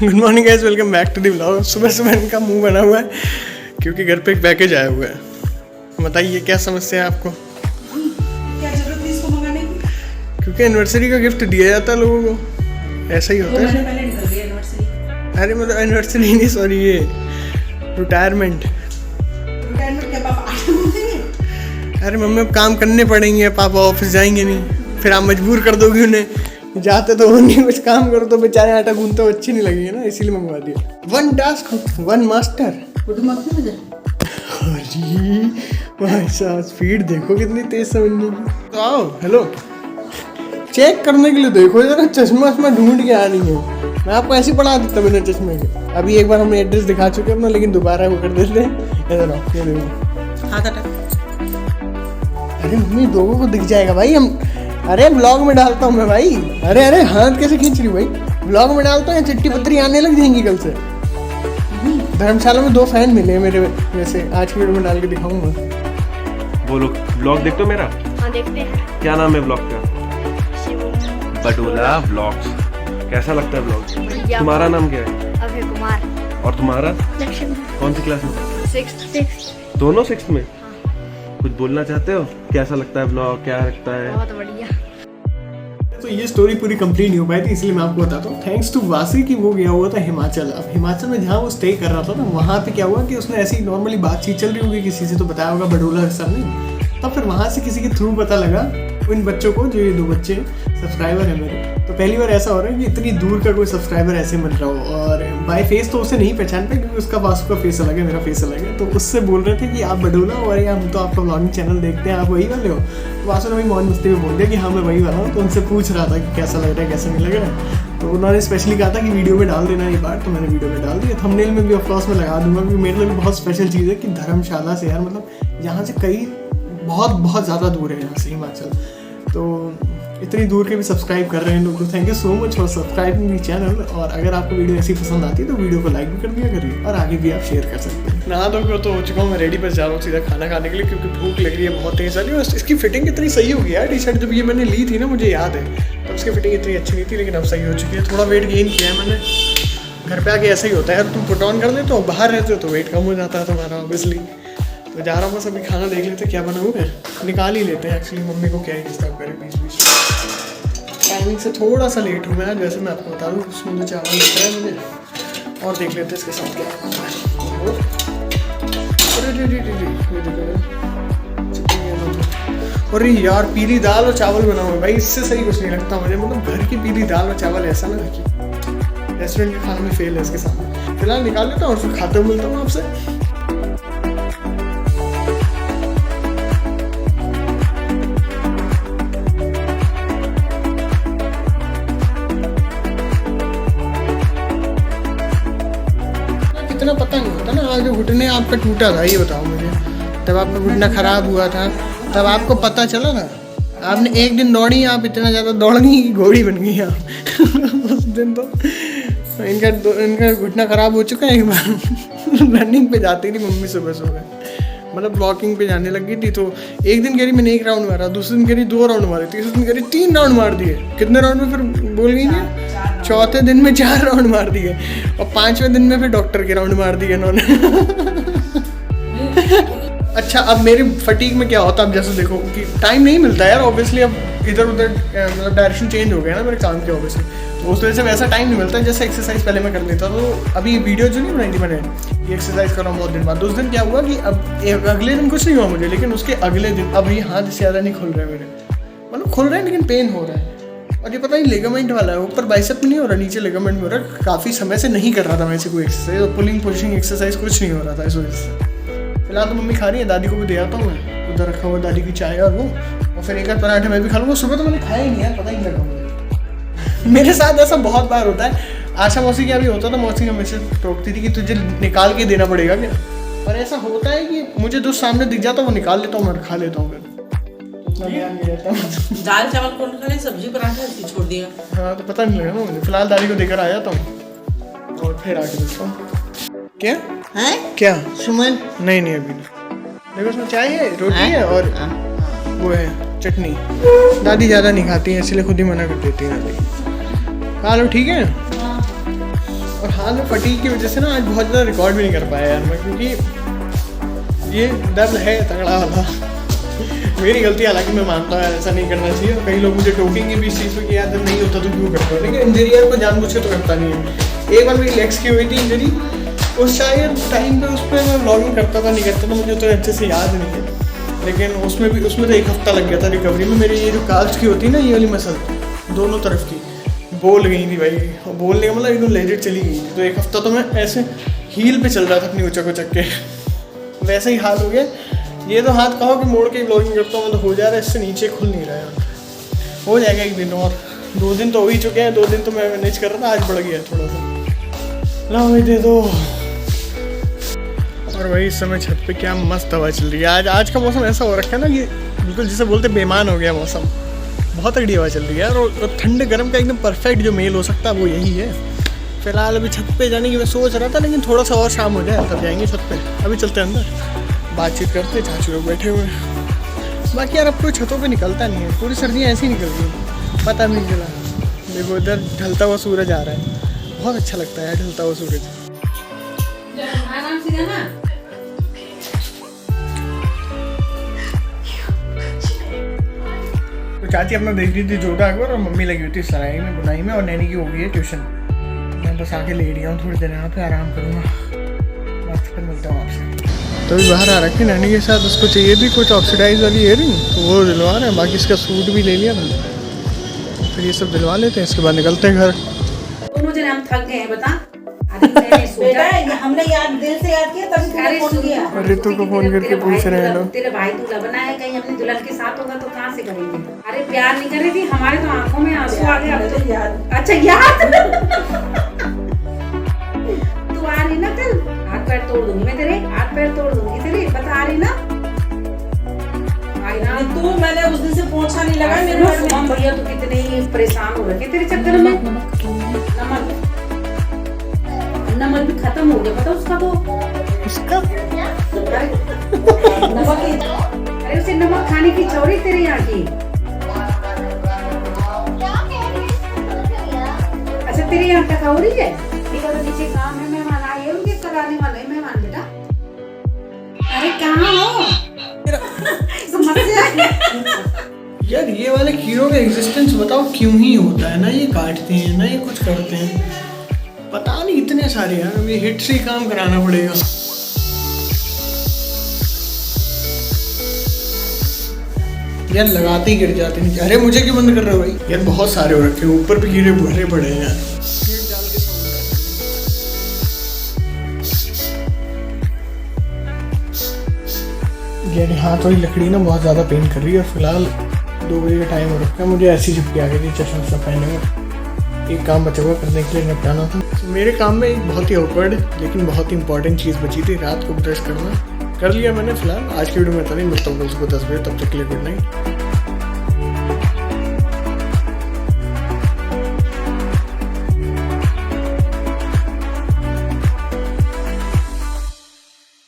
Good morning guys, welcome back to the vlog. सुबह सुबह इनका मुंह बना हुआ है क्योंकि घर पे एक पैकेज आया हुआ है। बताइए क्या समस्या है आपको? क्या जरूरत थी इसको मंगाने की? क्योंकि एनिवर्सरी का गिफ्ट दिया जाता है लोगों को, ऐसा ही होता है। पहले निकल गई एनिवर्सरी। अरे मतलब एनिवर्सरी नहीं, सॉरी, ये रिटायरमेंट। रिटायरमेंट क्या पापा आटे देंगे? अरे मम्मी अब काम करने पड़ेंगे, पापा ऑफिस जाएंगे नहीं, फिर आप मजबूर कर दोगे उन्हें। जाते तो नहीं, कुछ काम करो तो बेचारे आटा गूंदते हो, अच्छी नहीं लगेगी ना, इसीलिए मंगवा दिया। One task one master. Photo मांगने में अरे भाई साहब, स्पीड देखो कितनी तेज समझने की। आओ, हेलो, चेक करने के लिए देखो जरा, चश्मा वश्मा ढूंढ के आ रही है। मैं आपको ऐसे ही पढ़ा देता बिना चश्मे के। अभी एक बार हमने एड्रेस दिखा चुके हैं अपना, लेकिन दोबारा वो कर देते हैं। इधर आओ, ये देखो हाथ हटा। अरे मम्मी, लोगों को दिख जाएगा भाई। हम अरे ब्लॉग में डालता हूँ मैं भाई। अरे अरे हाथ कैसे खींच रही भाई? ब्लॉग में डालता हूँ, चिट्ठी पत्री आने लग जाएंगी कल से। धर्मशाला में 2 फैन मिले मेरे वैसे, आज की वीडियो में डाल के दिखाऊंगा। बोलो, ब्लॉग देखते हो मेरा? हाँ देखते हैं। क्या नाम है ब्लॉग का? शिव। बटोला व्लॉग्स। कैसा लगता है ब्लॉग? बढ़िया। तुम्हारा नाम क्या है? अभय कुमार। और तुम्हारा? लक्ष्मण। कौन सी क्लास में? 6th। दोनों 6th में? कुछ बोलना चाहते हो? कैसा लगता है ब्लॉग, क्या लगता है? बहुत बढ़िया। तो ये स्टोरी पूरी कंप्लीट नहीं हो पाई थी, इसलिए मैं आपको बताता हूँ। थैंक्स टू वासी कि वो गया हुआ था हिमाचल। अब हिमाचल में जहाँ वो स्टे कर रहा था ना, वहाँ पे क्या हुआ कि उसने ऐसी नॉर्मली बातचीत चल रही होगी, किसी से तो बताया होगा बडोला सर ने। तब फिर वहाँ से किसी के थ्रू पता लगा उन बच्चों को, जो ये 2 बच्चे सब्सक्राइबर है मेरे। तो पहली बार ऐसा हो रहा है कि इतनी दूर का कोई सब्सक्राइबर ऐसे मिल रहा हो। और बाय फेस तो उसे नहीं पहचान पाए, क्योंकि उसका वासु का फेस अलग है, मेरा फेस अलग है। तो उससे बोल रहे थे कि आप बडोला हो, अरे हम तो आपका व्लॉगिंग चैनल देखते हैं, आप वही वाले हो। तो वासु ने वही मौन मस्ती में बोल दिया कि हाँ मैं वही वाला हूँ। तो उनसे पूछ रहा था कि कैसा लग रहा है, कैसा नहीं लग रहा है। तो उन्होंने स्पेशली कहा था कि वीडियो में डाल देना ये बात। तो मैंने वीडियो में डाल दिया, थंबनेल में भी ऑफकोर्स मैं लगा दूंगा, क्योंकि मेरे लिए भी बहुत स्पेशल चीज़ है कि धर्मशाला से यार, मतलब यहाँ से कई बहुत ज़्यादा दूर है यहाँ से हिमाचल। तो इतनी दूर के भी सब्सक्राइब कर रहे हैं लोग, तो thank you so much for subscribing the channel. और अगर आपको वीडियो ऐसी पसंद आती है तो वीडियो को लाइक भी कर दिया करिए, और आगे भी आप शेयर कर सकते हैं। नहा धोकर तो हो चुका हूँ मैं, रेडी, बस जा रहा हूँ सीधा खाना खाने के लिए, क्योंकि भूख लग रही है बहुत तेज वाली। और इसकी फिटिंग कितनी सही हो गई यार, टी शर्ट जब ये मैंने ली थी ना, मुझे याद है तब उसकी फिटिंग इतनी अच्छी नहीं थी, लेकिन अब सही हो चुकी है। थोड़ा वेट गेन किया है मैंने। घर पे आके ऐसा ही होता है यार, तुम पुट ऑन कर देते हो, बाहर रहते हो तो वेट कम हो जाता है तुम्हारा ऑब्वियसली। तो जा रहा हूँ बस, अभी खाना देख लेते क्या बना हुआ है, निकाल ही लेते हैं। एक्चुअली मम्मी को क्या ही डिस्टर्ब करें बीच बीच। टाइमिंग से थोड़ा सा लेट हूँ मैं आज, जैसे मैं आपको बता दूँ। उसमें तो चावल लग रहा है मुझे, और देख लेते हैं इसके साथ क्या है। अरे यार, पीली दाल और चावल बना हुआ है भाई, इससे सही कुछ नहीं लगता मुझे। मतलब घर की पीली दाल और चावल ऐसा ना कि रेस्टोरेंट के खाने में फेल है इसके सामने। फिलहाल निकाल लेता हूँ और फिर खाते हुए मिलता हूँ आपसे। इतना पता नहीं होता ना, आज जो घुटने आपका टूटा था, ये बताओ मुझे। तब आपका घुटना खराब हुआ था, तब आपको पता चला था? आपने एक दिन दौड़ी, आप इतना ज़्यादा दौड़ गई, घोड़ी बन गई आप उस दिन। तो इनका घुटना खराब हो चुका है एक बार। रनिंग पे जाती थी मम्मी सुबह सुबह, मतलब वॉकिंग पे जाने लगी थी। तो एक दिन कह रही मैंने 1 राउंड मारा, दूसरे दिन कह रही 2 राउंड मारे, तीसरे दिन कह रही 3 राउंड मार दिए। कितने राउंड में फिर बोल गई थी? चौथे दिन में 4 राउंड मार दिए, और 5वें दिन में फिर डॉक्टर के राउंड मार दिए इन्होंने। अच्छा, अब मेरी फटीक में क्या होता है, अब जैसे देखो कि टाइम नहीं मिलता यार ऑब्वियसली। अब इधर उधर मतलब डायरेक्शन चेंज हो गया ना मेरे काम के ऑब्वियसली, तो उस वजह से वैसा टाइम नहीं मिलता। जैसे एक्सरसाइज पहले मैं कर लेता, तो अभी वीडियो जो नहीं बनाई थी मैंने, ये एक्सरसाइज कर रहा हूँ बहुत दिन बाद। उस दिन क्या हुआ कि अब अगले दिन कुछ नहीं हुआ मुझे, लेकिन उसके अगले दिन अब ये हाथ ज़्यादा नहीं खुल रहे मेरे, मतलब खुल रहे हैं लेकिन पेन हो रहा है। और ये पता नहीं लिगामेंट वाला है, ऊपर बाइसेप में नहीं हो रहा, नीचे लिगामेंट में हो रहा है। काफ़ी समय से नहीं कर रहा था मैं ऐसे कोई एक्सरसाइज, और पुलिंग पुशिंग एक्सरसाइज कुछ नहीं हो रहा था इस वजह से। फिलहाल तो मम्मी खा रही है, दादी को भी दे आता हूँ मैं, उधर रखा हुआ दादी की चाय और वो, और फिर 1 आध पराठे मैं भी खा लूँगा। सुबह तो मैंने खाया ही नहीं यार, पता ही नहीं लगा मुझे। मेरे साथ ऐसा बहुत बार होता है। आशा मौसी क्या भी होता था, मौसी हमेशा टोकती थी कि तुझे निकाल के देना पड़ेगा क्या। और ऐसा होता है कि मुझे जो सामने दिख जाता है वो निकाल लेता हूँ, मैं खा लेता हूँ, फिर उतना ध्यान नहीं रहता। दाल चावल कौन खा, सब्जी पराठा छोड़ दिया। हाँ, तो पता नहीं लगा ना मुझे। फिलहाल दादी को देकर आ जाता हूँ और फिर आके देखता हूँ। क्या है क्या? सुमन नहीं अभी नहीं। देखो उसमें चाय है, रोटी है और वो है चटनी। दादी ज़्यादा नहीं खाती है, इसलिए खुद ही मना कर देती है दादी। खा लो, ठीक है। और हाथ में फटीक की वजह से ना आज बहुत ज़्यादा रिकॉर्ड भी नहीं कर पाया यार मैं, क्योंकि ये दर्द है तगड़ा वाला। मेरी गलती, हालांकि मैं मानता हूँ ऐसा नहीं करना चाहिए, और कई लोग मुझे टोकेंगे भी इस चीज़ पर कि यार नहीं होता तो क्यों करता है, लेकिन इंजरी यार को जानबूझ के तो करता नहीं है। एक बार मेरी लेग्स की हुई थी इंजरी, उस शायद टाइम पे उस पर मैं व्लॉगिंग करता था नहीं करता था मुझे तो अच्छे से याद नहीं है, लेकिन उसमें तो 1 हफ्ता लग गया था रिकवरी में। मेरी ये जो काल्स की होती है ना, ये वाली मसल दोनों तरफ की बोल गई थी भाई, बोलने का मतलब एकदम लेजिट चली गई थी। तो 1 हफ्ता तो मैं ऐसे हील पे चल रहा था अपनी उचक के, वैसा ही हाल हो गया। ये तो हाथ कहो कि मोड़ के ब्लॉगिंग करता हूँ, मतलब हो जा रहा है, इससे नीचे खुल नहीं रहा है। हो जाएगा एक दिन और, 2 दिन तो हो ही चुके हैं, 2 दिन तो मैं मैनेज कर रहा था, आज बढ़ गया थोड़ा सा। ला भाई दे दो। और भाई इस समय छत पे क्या मस्त हवा चल रही है। आज का मौसम ऐसा हो रखा है ना, ये बिल्कुल जिसे बोलते बेईमान हो गया मौसम, बहुत तगड़ी हवा चल रही है। और ठंडे गर्म का एकदम परफेक्ट जो मेल हो सकता है वो यही है। फिलहाल अभी छत पे जाने की मैं सोच रहा था, लेकिन थोड़ा सा और शाम हो जाए तब जाएंगे छत पे। अभी चलते हैं अंदर, बातचीत करते, चाचू लोग बैठे हुए हैं। बाकी यार अब कोई छतों पे निकलता नहीं है, पूरी सर्दियाँ ऐसी ही निकल रही हैं, पता भी नहीं चला। देखो इधर ढलता हुआ सूरज आ रहा है, बहुत अच्छा लगता है ढलता हुआ सूरज। आराम से जाना। तो चाची अपना देख रही थी जोधा अकबर, और मम्मी लगी हुई थी सराय में बुनाई में, और नैनी की हो गई है ट्यूशन। मैं बस आके ले रही हूँ, थोड़ी देर यहाँ पे आराम करूँगा, बस फिर मिलता हूँ आपसे। तो अभी बाहर आ रखी नैनी के साथ, उसको चाहिए थी कुछ ऑक्सीडाइज वाली इयरिंग, तो वो दिलवा रहे हैं। बाकी इसका सूट भी ले लिया था, फिर ये सब दिलवा लेते हैं, इसके बाद निकलते हैं घर। दोनों जने हम थक गए हैं, बता। मैंने सोचा हमने याद दिल से याद किया, तभी तुमने फोन किया। और रितु को फोन करके पूछ रहे हैं लोग, तेरे भाई दूल्हा बना है, कहीं अपनी दुल्हन के साथ होगा तो कहाँ से करेंगे। अरे प्यार नहीं कर रही थी, हमारे तो आंखों में आंसू आ गए। अब तो याद, अच्छा याद तू आ रही ना कल, हाथ पैर तोड़ दूंगी मैं तेरे, हाथ पैर तोड़ दूंगी तेरे, बता आ रही ना। आई ना तू, मैंने उस दिन से पोंछा नहीं लगा मेरे घर में। भैया तो कितने ही परेशान हो रखे तेरे चक्कर में। नमक भी खत्म हो गया, पता उसका तो उसका नमक। अरे उसे नमक खाने की चौड़ी तेरे यहाँ की। अच्छा तेरे यहाँ का हो रही है, नीचे काम है, मेहमान आए हैं, उनके कराने वाले हैं मेहमान बेटा। अरे कहाँ हो यार, ये वाले कीड़ों का एग्जिस्टेंस बताओ क्यों ही होता है ना, ये काटते हैं ना, ये कुछ करते हैं, पता नहीं इतने सारे यार। अभी हिट से ही काम कराना पड़ेगा। यार लगाते ही गिर जाते हैं। अरे मुझे क्यों बंद कर रहे हो भाई? यार बहुत सारे हो रखे हैं, ऊपर भी कीड़े भरे पड़े हैं यार। यार हाथ वाली लकड़ी ना बहुत ज़्यादा पेन कर रही है, और फिलहाल 2 बजे का टाइम हो रखा है। मुझे ऐसी झपकी आ गई थी चश्मा सब पहने में। एक काम बचा हुआ करने के लिए निपटाना था। मेरे काम में एक बहुत ही ऑकवर्ड लेकिन बहुत ही इंपॉर्टेंट चीज़ बची थी, रात को ब्रश करना। कर लिया मैंने। फिलहाल आज की वीडियो में इतना ही, मिलता हूँ कल सुबह 10 बजे, तब तक के लिए गुड नाइट।